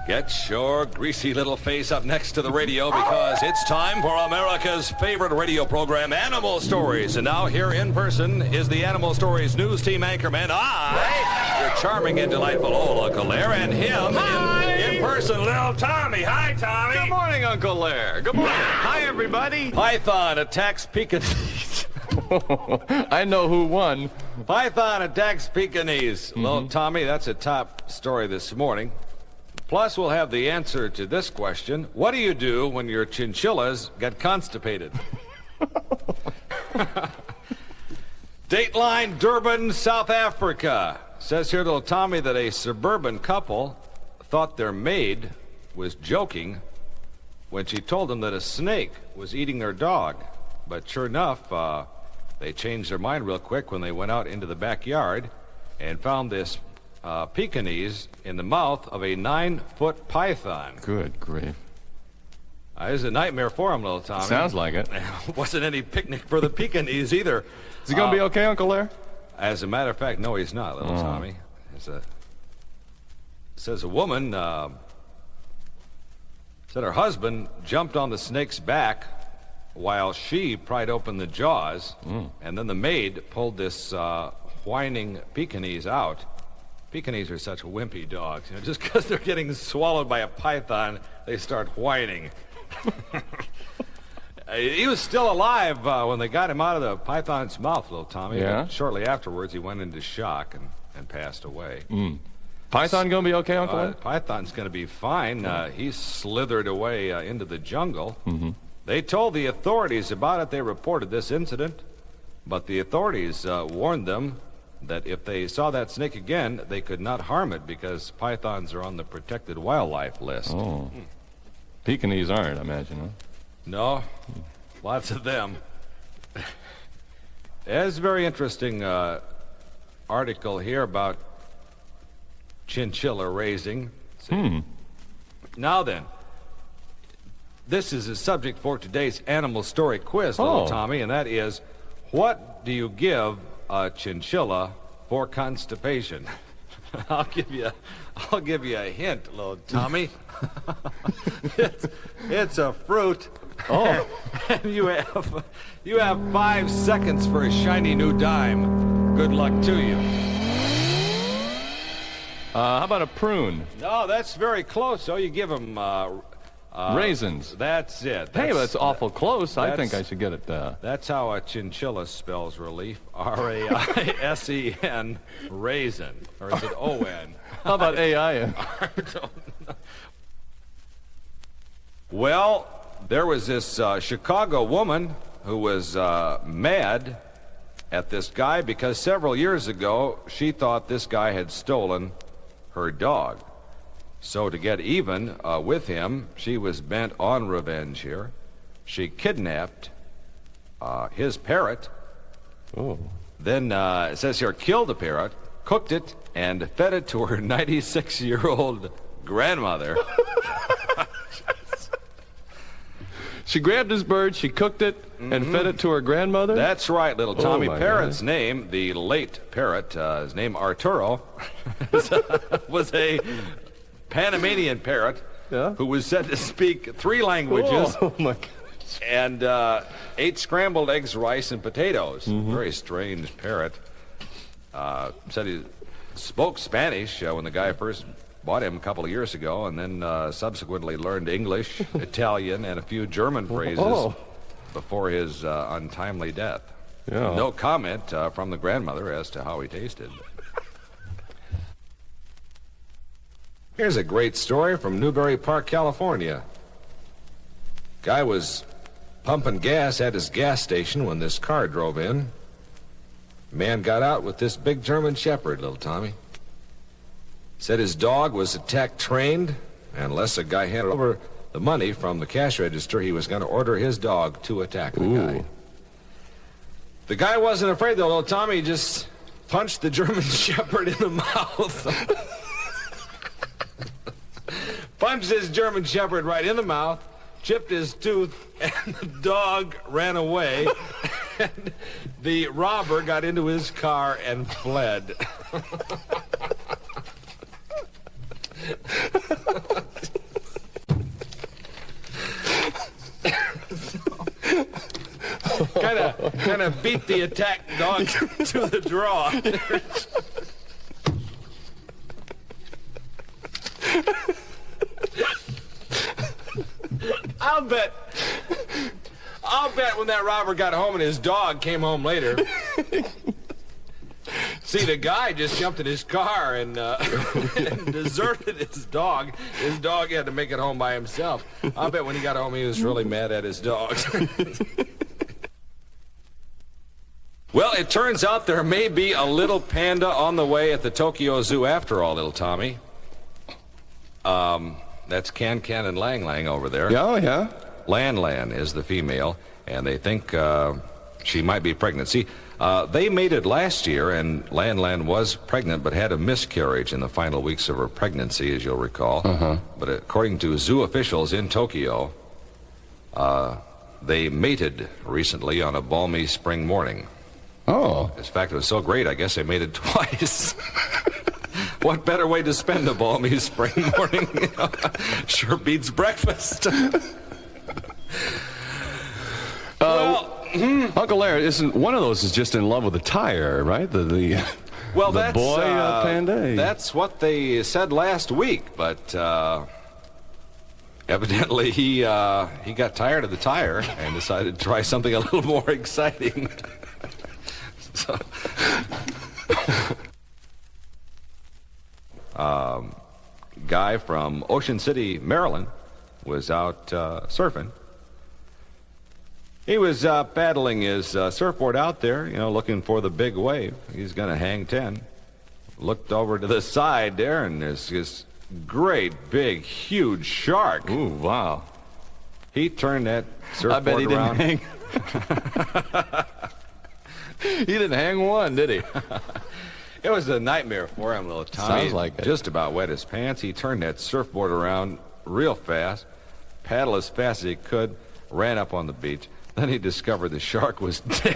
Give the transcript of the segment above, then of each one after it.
Get your greasy little face up next to the radio because it's time for America's favorite radio program, Animal Stories. And now here in person is the Animal Stories news team anchorman, your charming and delightful old Uncle Lair, and him in person, little Tommy. Hi, Tommy. Good morning, Uncle Lair. Good morning. Hi, everybody. Python attacks Pekingese. I know who won. Python attacks Pekingese. Little Tommy, that's a top story this morning. Plus, we'll have the answer to this question. What do you do when your chinchillas get constipated? Dateline, Durban, South Africa. Says here, little Tommy, that a suburban couple thought their maid was joking when she told them that a snake was eating their dog. But sure enough, they changed their mind real quick when they went out into the backyard and found this Pekingese in the mouth of a 9-foot python. Good grief. It was a nightmare for him, little Tommy. Sounds like it. Wasn't any picnic for the Pekingese either. Is he going to be okay, Uncle Lair? As a matter of fact, no, he's not, little Tommy. Says a woman said her husband jumped on the snake's back while she pried open the jaws, and then the maid pulled this whining Pekingese out. Pekingese are such wimpy dogs. You know, just because they're getting swallowed by a python, they start whining. He was still alive when they got him out of the python's mouth, little Tommy. Yeah? But shortly afterwards, he went into shock and passed away. Python going to be okay, Uncle Lair? Python's going to be fine. He slithered away into the jungle. They told the authorities about it. They reported this incident, but the authorities warned them that if they saw that snake again, they could not harm it because pythons are on the protected wildlife list. Oh. Pekingese aren't, I imagine, huh? No, lots of them. There's a very interesting article here about chinchilla raising. Now then, this is a subject for today's animal story quiz, little Tommy, and that is, what do you give a chinchilla for constipation? I'll give you a hint, little Tommy. it's a fruit. Oh. And you have 5 seconds for a shiny new dime. Good luck to you. How about a prune? No, that's very close. So you give them raisins. That's it. Hey, that's awful close. I think I should get it. That's how a chinchilla spells relief. R-A-I-S-E-N, raisin. Or is it O-N? How about A-I-N? I don't know. Well, there was this Chicago woman who was mad at this guy because several years ago she thought this guy had stolen her dog. So to get even with him, she was bent on revenge here. She kidnapped his parrot. Oh. Then, it says here, killed the parrot, cooked it, and fed it to her 96-year-old grandmother. She grabbed his bird, she cooked it, and fed it to her grandmother? That's right, little Tommy. my Parrot's name, the late parrot, his name Arturo, was a Panamanian parrot who was said to speak 3 languages. Oh, my gosh. And ate scrambled eggs, rice, and potatoes. Very strange parrot. Said he spoke Spanish when the guy first bought him a couple of years ago, and then subsequently learned English, Italian, and a few German phrases before his untimely death. Yeah. No comment from the grandmother as to how he tasted. Here's a great story from Newbury Park, California. Guy was pumping gas at his gas station when this car drove in. Man got out with this big German Shepherd, little Tommy. Said his dog was attack trained, and unless the guy handed over the money from the cash register, he was going to order his dog to attack the guy. The guy wasn't afraid, though, little Tommy. He just punched the German Shepherd in the mouth. Punched his German Shepherd right in the mouth, chipped his tooth, and the dog ran away. And the robber got into his car and fled. kind of beat the attack dog to the draw. I'll bet when that robber got home and his dog came home later. See, the guy just jumped in his car and deserted his dog. His dog had to make it home by himself. I'll bet when he got home, he was really mad at his dog. Well, it turns out there may be a little panda on the way at the Tokyo Zoo after all, little Tommy. That's Can and Lang Lang over there. Oh, yeah. Lan is the female, and they think she might be pregnant. See, they mated last year, and Lan was pregnant but had a miscarriage in the final weeks of her pregnancy, as you'll recall. But according to zoo officials in Tokyo, they mated recently on a balmy spring morning. Oh. In fact, it was so great, I guess they mated twice. What better way to spend a balmy spring morning? You know, sure beats breakfast. Uncle Larry, isn't one of those is just in love with the tire, right? Well, the that's boy panda. That's what they said last week, but evidently he got tired of the tire and decided to try something a little more exciting. So, guy from Ocean City, Maryland, was out surfing. He was paddling his surfboard out there, you know, looking for the big wave. He's going to hang 10. Looked over to the side there, and there's this great, big, huge shark. Ooh, wow. He turned that surfboard I bet he around. didn't hang. He didn't hang one, did he? It was a nightmare for him, little Tommy. Sounds like it. Just about wet his pants. He turned that surfboard around real fast, paddled as fast as he could, ran up on the beach. Then he discovered the shark was dead.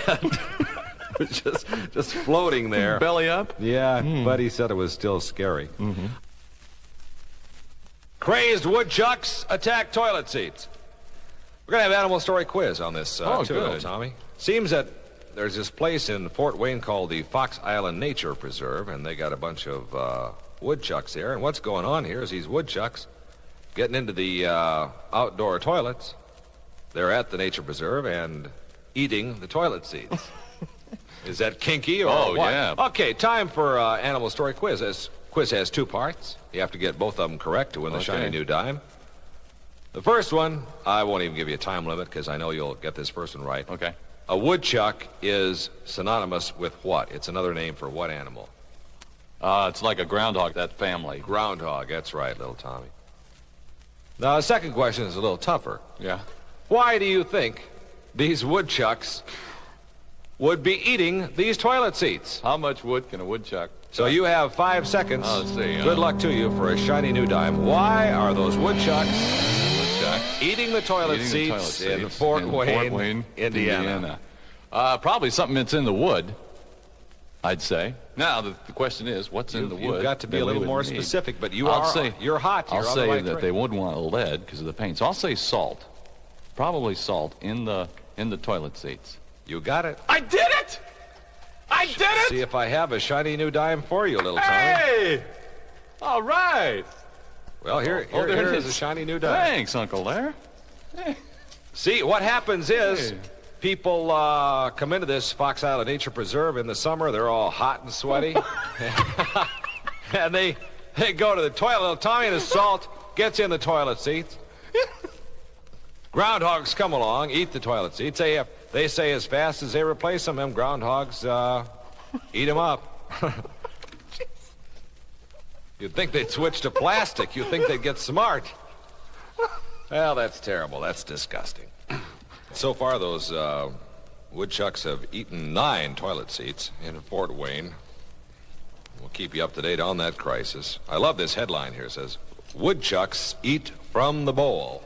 It was just floating there. Belly up? Yeah, but he said it was still scary. Crazed woodchucks attack toilet seats. We're going to have animal story quiz on this, too, good. little Tommy. Seems that there's this place in Fort Wayne called the Fox Island Nature Preserve, and they got a bunch of woodchucks there. And what's going on here is these woodchucks getting into the outdoor toilets. They're at the Nature Preserve and eating the toilet seats. Is that kinky or what? Yeah. Okay, time for animal story quiz. This quiz has 2 parts. You have to get both of them correct to win the shiny new dime. The first one, I won't even give you a time limit because I know you'll get this first one right. Okay. A woodchuck is synonymous with what? It's another name for what animal? It's like a groundhog, that family. Groundhog, that's right, little Tommy. Now, the second question is a little tougher. Yeah. Why do you think these woodchucks would be eating these toilet seats? How much wood can a woodchuck? So you have 5 seconds. Let's see. Good luck to you for a shiny new dime. Why are those woodchucks eating the toilet seats in Fort Wayne, Indiana? Probably something that's in the wood, I'd say. Now, the question is, what's in the wood? You've got to be a little more specific, but you're hot. You're I'll on say the right that track. they would want lead because of the paint. So I'll say salt. Probably salt in the toilet seats. You got it. I did it! I did it! See if I have a shiny new dime for you, little Tommy. Hey! All right. Well, here is a shiny new dime. Thanks, Uncle Larry. See, what happens is people come into this Fox Island Nature Preserve in the summer. They're all hot and sweaty. And they go to the toilet. Little Tommy and his salt gets in the toilet seats. Groundhogs come along, eat the toilet seats. They say as fast as they replace them groundhogs eat them up. You'd think they'd switch to plastic. You'd think they'd get smart. Well, that's terrible. That's disgusting. So far, those woodchucks have eaten 9 toilet seats in Fort Wayne. We'll keep you up to date on that crisis. I love this headline here. It says, "Woodchucks eat from the bowl."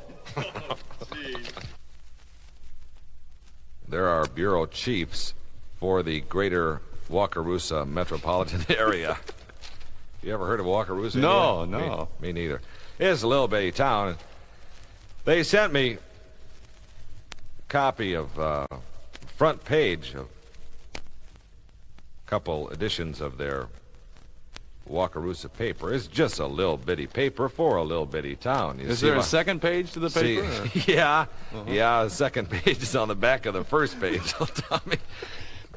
There are bureau chiefs for the greater Wakarusa metropolitan area. You ever heard of Wakarusa? No, no. Me neither. It's a little bitty town. They sent me a copy of front page of a couple editions of their Wakarusa paper. It's just a little bitty paper for a little bitty town. Is there a second page to the paper? Yeah, the second page is on the back of the first page, Tommy.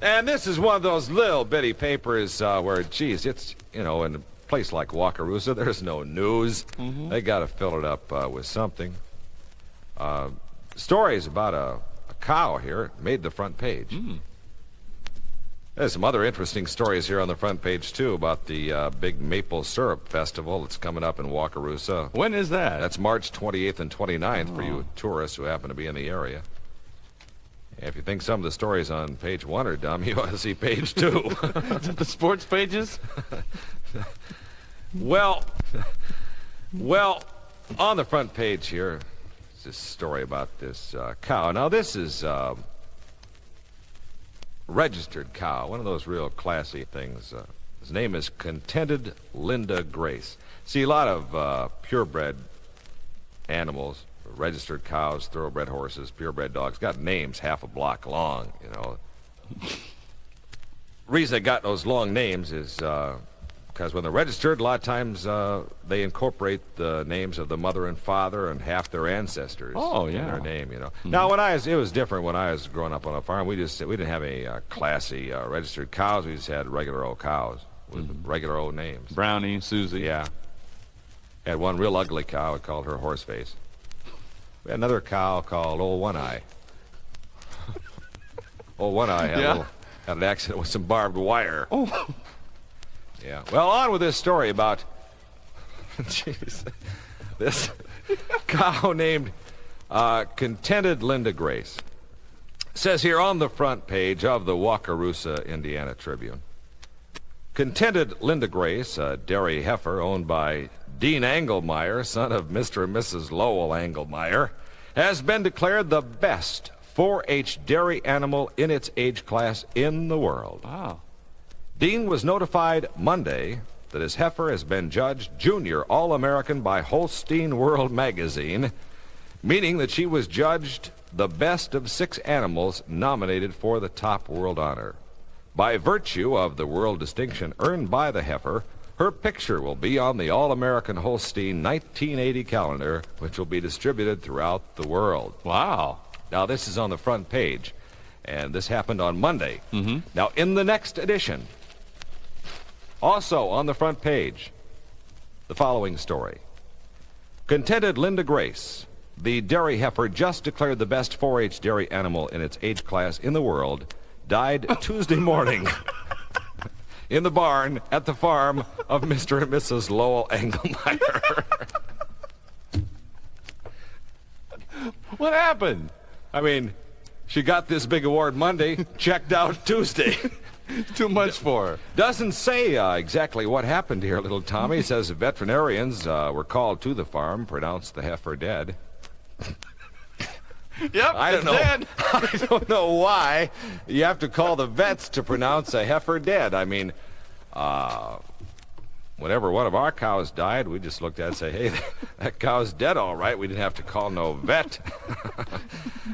And this is one of those little bitty papers where, geez, it's, in a place like Wakarusa, there's no news. They got to fill it up with something. Stories about a cow here made the front page. There's some other interesting stories here on the front page, too, about the big maple syrup festival that's coming up in Wakarusa. When is that? That's March 28th and 29th for you tourists who happen to be in the area. If you think some of the stories on page 1 are dumb, you ought to see page 2. Is it the sports pages? Well, on the front page here is this story about this cow. Now, this is registered cow, one of those real classy things. His name is Contented Linda Grace. See, a lot of purebred animals, registered cows, thoroughbred horses, purebred dogs, got names half a block long, Reason they got those long names is because when they're registered, a lot of times they incorporate the names of the mother and father and half their ancestors in their name, Now, it was different when I was growing up on a farm. We didn't have any classy registered cows. We just had regular old cows with regular old names. Brownie, Susie. Yeah. Had one real ugly cow. We called her Horseface. We had another cow called Old One Eye. Old One Eye had an accident with some barbed wire. Oh. Yeah. Well, on with this story about this cow named Contented Linda Grace. Says here on the front page of the Wakarusa, Indiana Tribune, Contented Linda Grace, a dairy heifer owned by Dean Engelmeyer, son of Mr. and Mrs. Lowell Engelmeyer, has been declared the best 4-H dairy animal in its age class in the world. Wow. Dean was notified Monday that his heifer has been judged Junior All-American by Holstein World Magazine, meaning that she was judged the best of 6 animals nominated for the top world honor. By virtue of the world distinction earned by the heifer, her picture will be on the All-American Holstein 1980 calendar, which will be distributed throughout the world. Wow. Now, this is on the front page, and this happened on Monday. Now, in the next edition, also on the front page, the following story. Contented Linda Grace, the dairy heifer just declared the best 4-H dairy animal in its age class in the world, died Tuesday morning in the barn at the farm of Mr. and Mrs. Lowell Engelmeyer. What happened? I mean, she got this big award Monday, checked out Tuesday. Too much for her. Doesn't say exactly what happened here, little Tommy. Says veterinarians were called to the farm, pronounced the heifer dead. Yep, I don't know. dead. I don't know why you have to call the vets to pronounce a heifer dead. I mean, whenever one of our cows died, we just looked at it and say, hey, that cow's dead all right. We didn't have to call no vet.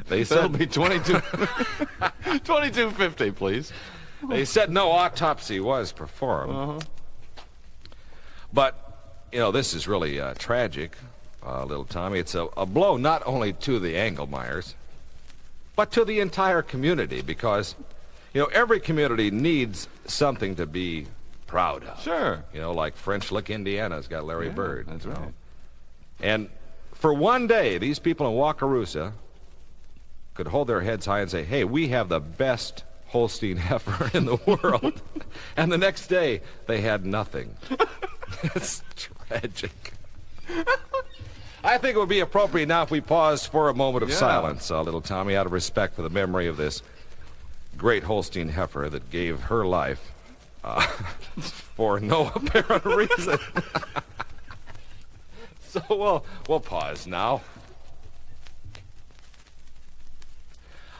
They That'll said be $22.50, please. They said no autopsy was performed. But, this is really tragic, little Tommy. It's a blow not only to the Engelmeyers, but to the entire community, because, every community needs something to be proud of. Sure. Like French Lick, Indiana's got Larry Bird. That's right. And for one day, these people in Wakarusa could hold their heads high and say, hey, we have the best Holstein heifer in the world. And the next day, they had nothing. It's tragic. I think it would be appropriate now if we paused for a moment of silence, little Tommy, out of respect for the memory of this great Holstein heifer that gave her life for no apparent reason. So we'll pause now.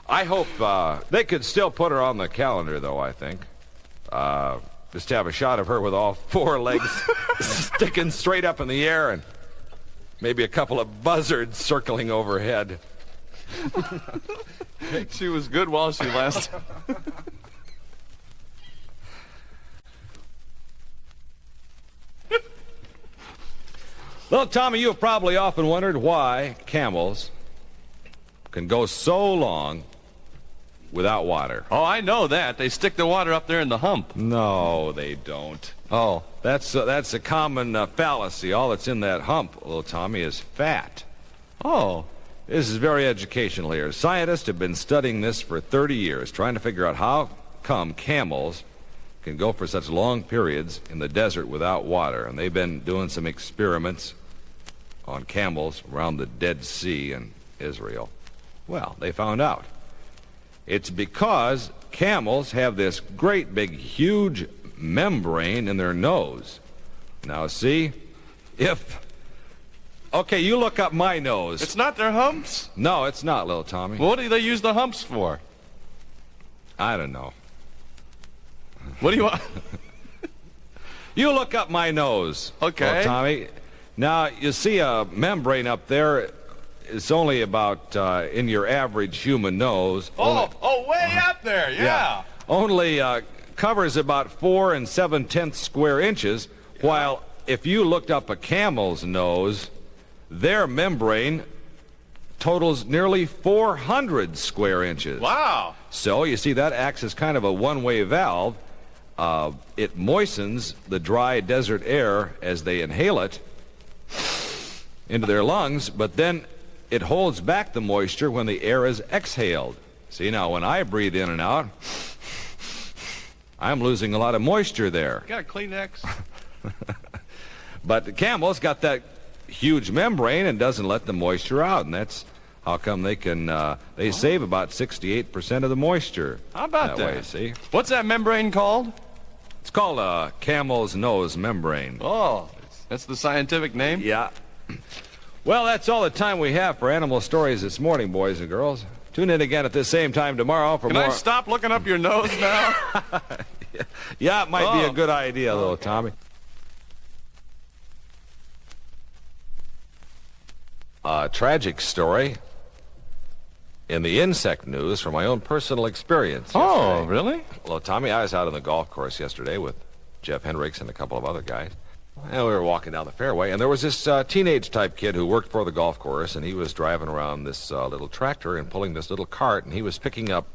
I hope they could still put her on the calendar, though, I think. Just to have a shot of her with all 4 legs sticking straight up in the air and maybe a couple of buzzards circling overhead. She was good while she lasted. Well, Tommy, you have probably often wondered why camels can go so long without water. Oh, I know that. They stick the water up there in the hump. No, they don't. Oh. That's a common fallacy. All that's in that hump, little Tommy, is fat. Oh. This is very educational here. Scientists have been studying this for 30 years, trying to figure out how come camels can go for such long periods in the desert without water. And they've been doing some experiments on camels around the Dead Sea in Israel. Well, they found out. It's because camels have this great big huge membrane in their nose. Now see, okay, you look up my nose. It's not their humps? No, it's not, little Tommy. What do they use the humps for? I don't know. What do you want? You look up my nose. Okay. Little Tommy. Now, you see a membrane up there. It's only about in your average human nose. Way up there, yeah. Only covers about 4 7/10 square inches, while if you looked up a camel's nose, their membrane totals nearly 400 square inches. Wow. So, you see, that acts as kind of a one-way valve. It moistens the dry desert air as they inhale it into their lungs, but then it holds back the moisture when the air is exhaled. See, now, when I breathe in and out, I'm losing a lot of moisture there. Got a Kleenex? But the camel's got that huge membrane and doesn't let the moisture out, and that's how come they can, they save about 68% of the moisture. How about that? Way, see? What's that membrane called? It's called a camel's nose membrane. Oh, that's the scientific name? Yeah. Well, that's all the time we have for Animal Stories this morning, boys and girls. Tune in again at the same time tomorrow for more. Can I stop looking up your nose now? Yeah, it might be a good idea, little Tommy. A tragic story in the insect news from my own personal experience. Oh, yesterday. really? Hello, Tommy. I was out on the golf course yesterday with Jeff Hendricks and a couple of other guys. And we were walking down the fairway, and there was this teenage-type kid who worked for the golf course, and he was driving around this little tractor and pulling this little cart, and he was picking up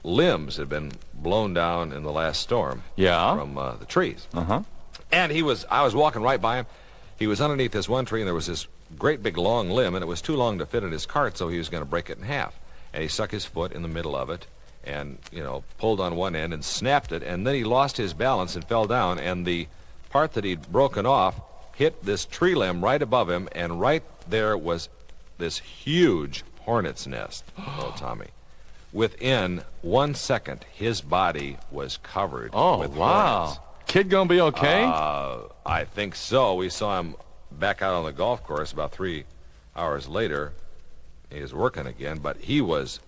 limbs that had been blown down in the last storm. Yeah. From the trees. Uh-huh. And I was walking right by him. He was underneath this one tree, and there was this great big long limb, and it was too long to fit in his cart, so he was going to break it in half. And he stuck his foot in the middle of it and, pulled on one end and snapped it, and then he lost his balance and fell down, and the part that he'd broken off hit this tree limb right above him, and right there was this huge hornet's nest, little Tommy. Within 1 second, his body was covered with hornets. Kid gonna be okay? I think so. We saw him back out on the golf course about 3 hours later. He was working again, but he was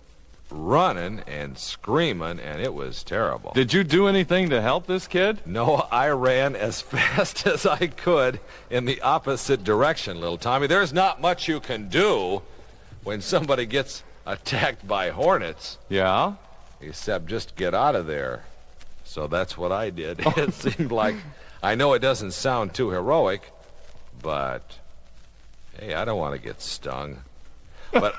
running and screaming, and it was terrible. Did you do anything to help this kid? No, I ran as fast as I could in the opposite direction, little Tommy. There's not much you can do when somebody gets attacked by hornets. Yeah? Except just get out of there. So that's what I did. It seemed like, I know it doesn't sound too heroic, but, hey, I don't want to get stung. But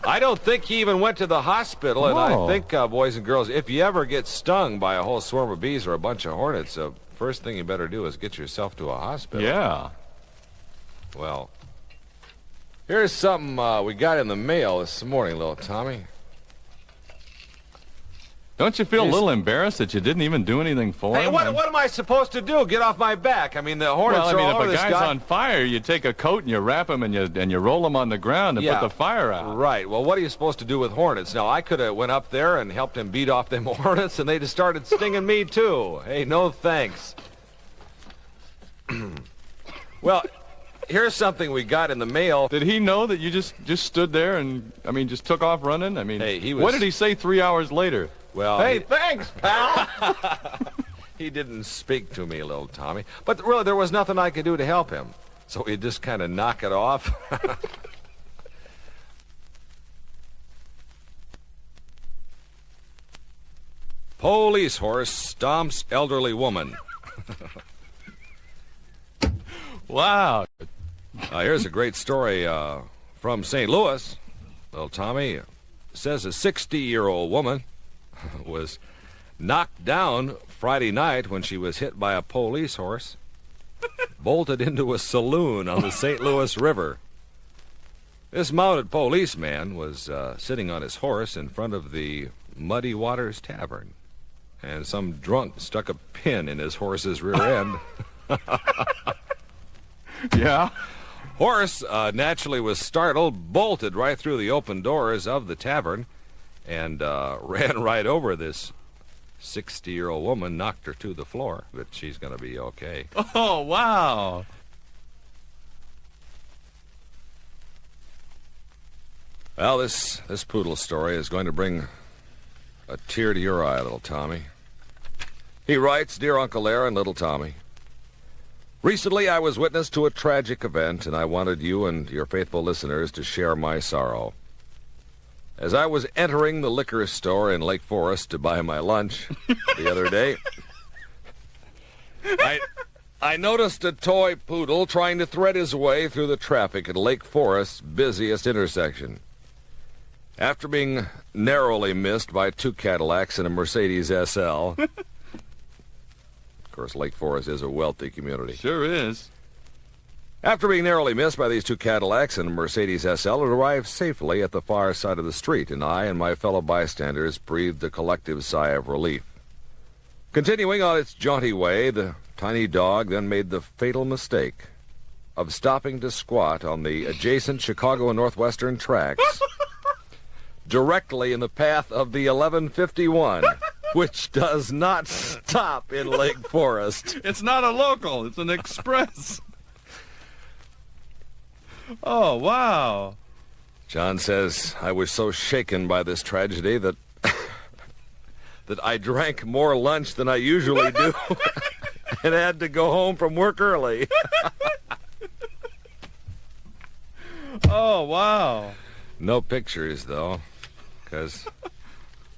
I don't think he even went to the hospital, and I think, boys and girls, if you ever get stung by a whole swarm of bees or a bunch of hornets, the first thing you better do is get yourself to a hospital. Yeah. Well, here's something we got in the mail this morning, little Tommy. Don't you feel a little embarrassed that you didn't even do anything for him? Hey, what am I supposed to do? Get off my back? I mean, the hornets are all over this guy. If a guy's on fire, you take a coat and you wrap him and you roll him on the ground and put the fire out. Right. Well, what are you supposed to do with hornets? Now, I could have went up there and helped him beat off them hornets, and they just started stinging me, too. Hey, no thanks. Well, here's something we got in the mail. Did he know that you just stood there and, just took off running? Hey, he was... What did he say 3 hours later? Well, hey, thanks, pal. He didn't speak to me, little Tommy. But really, there was nothing I could do to help him. So he'd just kind of knock it off. Police horse stomps elderly woman. Wow. Here's a great story from St. Louis. Little Tommy says a 60-year-old woman was knocked down Friday night when she was hit by a police horse, bolted into a saloon on the St. Louis River. This mounted policeman was sitting on his horse in front of the Muddy Waters Tavern, and some drunk stuck a pin in his horse's rear end. Yeah. Horse naturally was startled, bolted right through the open doors of the tavern, and ran right over this 60-year-old woman, knocked her to the floor, but she's going to be okay. Oh, wow. Well, this poodle story is going to bring a tear to your eye, little Tommy. He writes, "Dear Uncle Larry and little Tommy, recently I was witness to a tragic event, and I wanted you and your faithful listeners to share my sorrow. As I was entering the liquor store in Lake Forest to buy my lunch the other day, I noticed a toy poodle trying to thread his way through the traffic at Lake Forest's busiest intersection. After being narrowly missed by 2 Cadillacs and a Mercedes SL..." Of course, Lake Forest is a wealthy community. Sure is. After being narrowly missed by these 2 Cadillacs and a Mercedes SL, it arrived safely at the far side of the street, and I and my fellow bystanders breathed a collective sigh of relief. Continuing on its jaunty way, the tiny dog then made the fatal mistake of stopping to squat on the adjacent Chicago and Northwestern tracks, directly in the path of the 1151, which does not stop in Lake Forest. It's not a local. It's an express. Oh, wow. John says, "I was so shaken by this tragedy that I drank more lunch than I usually do and had to go home from work early." Oh, wow. No pictures, though, because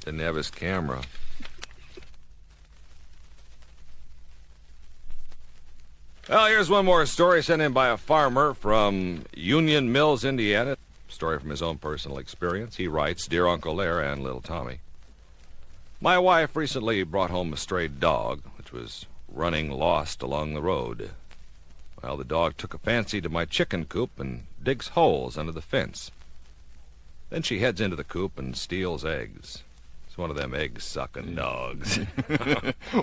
didn't have his camera. Well, here's one more story sent in by a farmer from Union Mills, Indiana. Story from his own personal experience. He writes, "Dear Uncle Larry and little Tommy, my wife recently brought home a stray dog, which was running lost along the road. Well, the dog took a fancy to my chicken coop and digs holes under the fence. Then she heads into the coop and steals eggs. It's one of them egg-sucking dogs."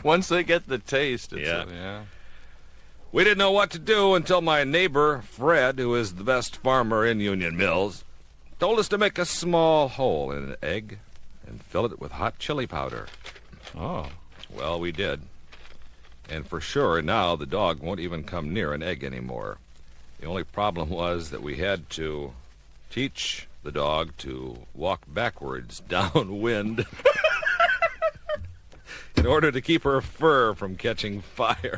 Once they get the taste, it's Yeah. "We didn't know what to do until my neighbor, Fred, who is the best farmer in Union Mills, told us to make a small hole in an egg and fill it with hot chili powder. Oh. Well, we did. And for sure, now the dog won't even come near an egg anymore. The only problem was that we had to teach the dog to walk backwards downwind in order to keep her fur from catching fire."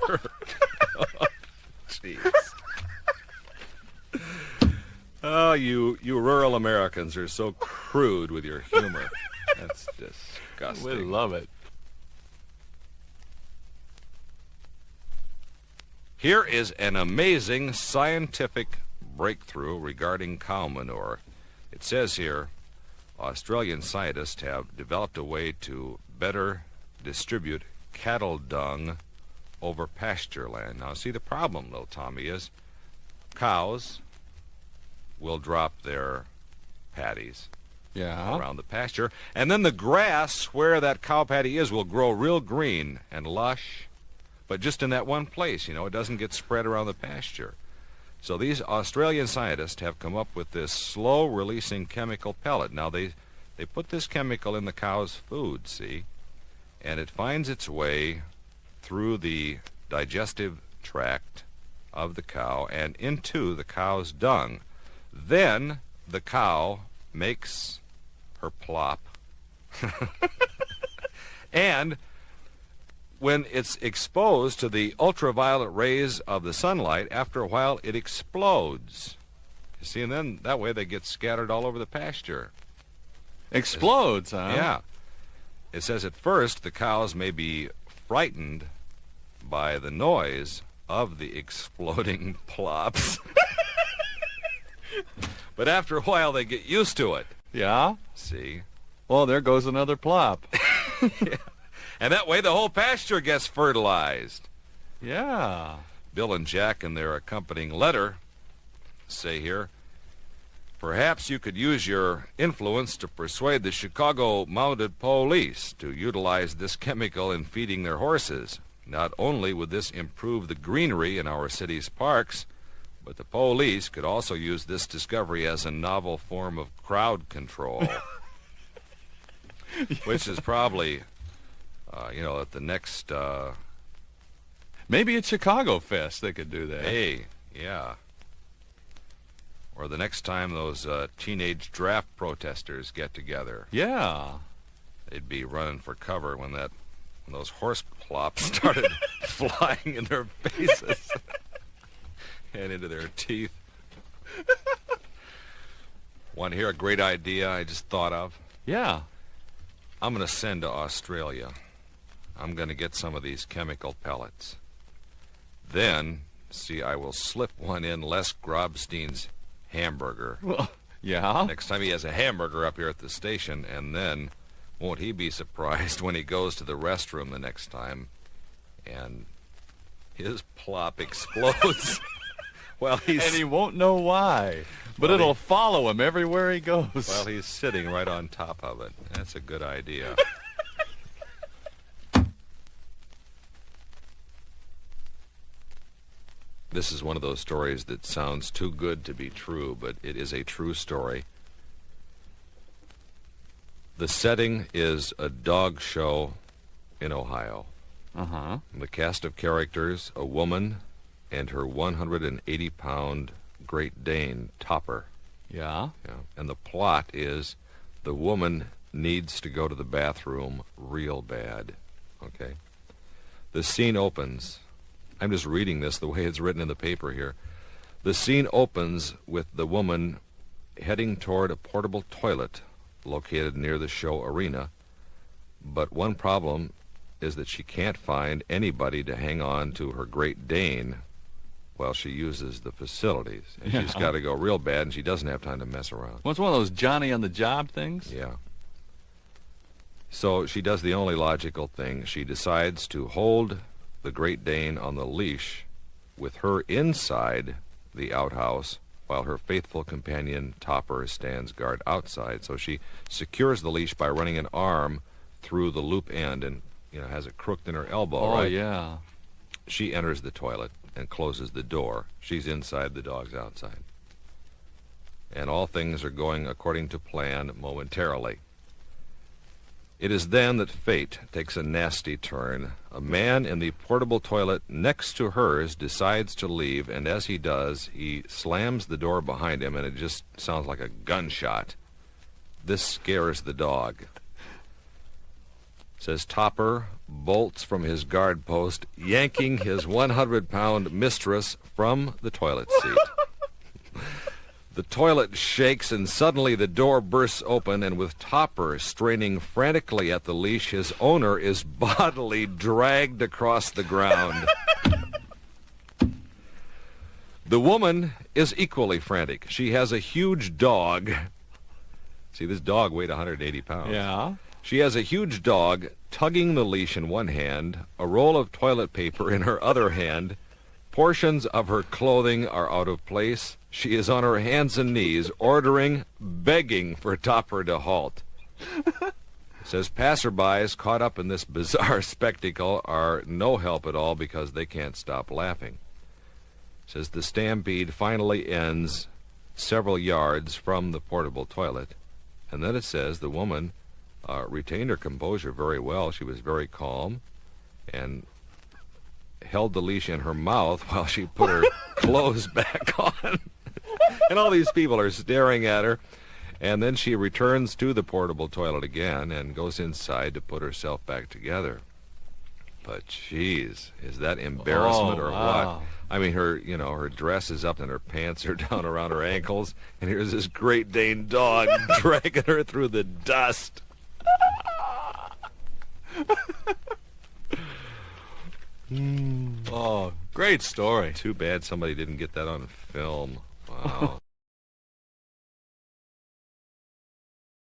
Jeez. Oh, you rural Americans are so crude with your humor. That's disgusting. We love it. Here is an amazing scientific breakthrough regarding cow manure. It says here, Australian scientists have developed a way to better distribute cattle dung over pasture land. Now, see, the problem, little Tommy, is cows will drop their patties around the pasture, and then the grass where that cow patty is will grow real green and lush, but just in that one place, it doesn't get spread around the pasture. So these Australian scientists have come up with this slow-releasing chemical pellet. Now, they put this chemical in the cow's food, see, and it finds its way through the digestive tract of the cow and into the cow's dung. Then the cow makes her plop. And when it's exposed to the ultraviolet rays of the sunlight, after a while it explodes. You see, and then that way they get scattered all over the pasture. Explodes, huh? Yeah. It says at first the cows may be frightened by the noise of the exploding plops. But after a while they get used to it. Yeah? See? Well, there goes another plop. Yeah. And that way the whole pasture gets fertilized. Yeah. Bill and Jack, in their accompanying letter, say here, perhaps you could use your influence to persuade the Chicago Mounted Police to utilize this chemical in feeding their horses. Not only would this improve the greenery in our city's parks, but the police could also use this discovery as a novel form of crowd control. Which is probably, at the next... Maybe at Chicago Fest they could do that. Hey, yeah. Or the next time those teenage draft protesters get together. Yeah. They'd be running for cover when those horse plops started flying in their faces and into their teeth. Want to hear a great idea I just thought of? Yeah. I'm going to send to Australia. I'm going to get some of these chemical pellets. Then, I will slip one in Les Grobstein's hamburger. Well, yeah? Next time he has a hamburger up here at the station, and then won't he be surprised when he goes to the restroom the next time and his plop explodes while he's... And he won't know why. But it'll follow him everywhere he goes. While he's sitting right on top of it. That's a good idea. This is one of those stories that sounds too good to be true, but it is a true story. The setting is a dog show in Ohio. Uh-huh. The cast of characters, a woman and her 180-pound Great Dane, Topper. Yeah? Yeah. And the plot is the woman needs to go to the bathroom real bad. Okay? The scene opens... I'm just reading this the way it's written in the paper here. The scene opens with the woman heading toward a portable toilet located near the show arena, but one problem is that she can't find anybody to hang on to her Great Dane while she uses the facilities. And she's got to go real bad, and she doesn't have time to mess around. Well, it's one of those Johnny-on-the-job things? Yeah. So she does the only logical thing. She decides to hold the Great Dane on the leash with her inside the outhouse while her faithful companion Topper stands guard outside. So she secures the leash by running an arm through the loop end and has it crooked in her elbow. Oh, right? Yeah. She enters the toilet and closes the door. She's inside, the dog's outside. And all things are going according to plan momentarily. It is then that fate takes a nasty turn. A man in the portable toilet next to hers decides to leave, and as he does, he slams the door behind him, and it just sounds like a gunshot. This scares the dog. Says Topper bolts from his guard post, yanking his 100-pound mistress from the toilet seat. The toilet shakes, and suddenly the door bursts open, and with Topper straining frantically at the leash, his owner is bodily dragged across the ground. The woman is equally frantic. She has a huge dog. See, this dog weighed 180 pounds. Yeah. She has a huge dog tugging the leash in one hand, a roll of toilet paper in her other hand. Portions of her clothing are out of place. She is on her hands and knees, ordering, begging for Topper to halt. Says passerbys caught up in this bizarre spectacle are no help at all because they can't stop laughing. Says the stampede finally ends several yards from the portable toilet. And then it says the woman retained her composure very well. She was very calm and held the leash in her mouth while she put her clothes back on. And all these people are staring at her. And then she returns to the portable toilet again and goes inside to put herself back together. But jeez, is that embarrassment or wow. what? I mean, her dress is up and her pants are down around her ankles, and here's this Great Dane dog dragging her through the dust. Oh, great story. Too bad somebody didn't get that on film. Wow.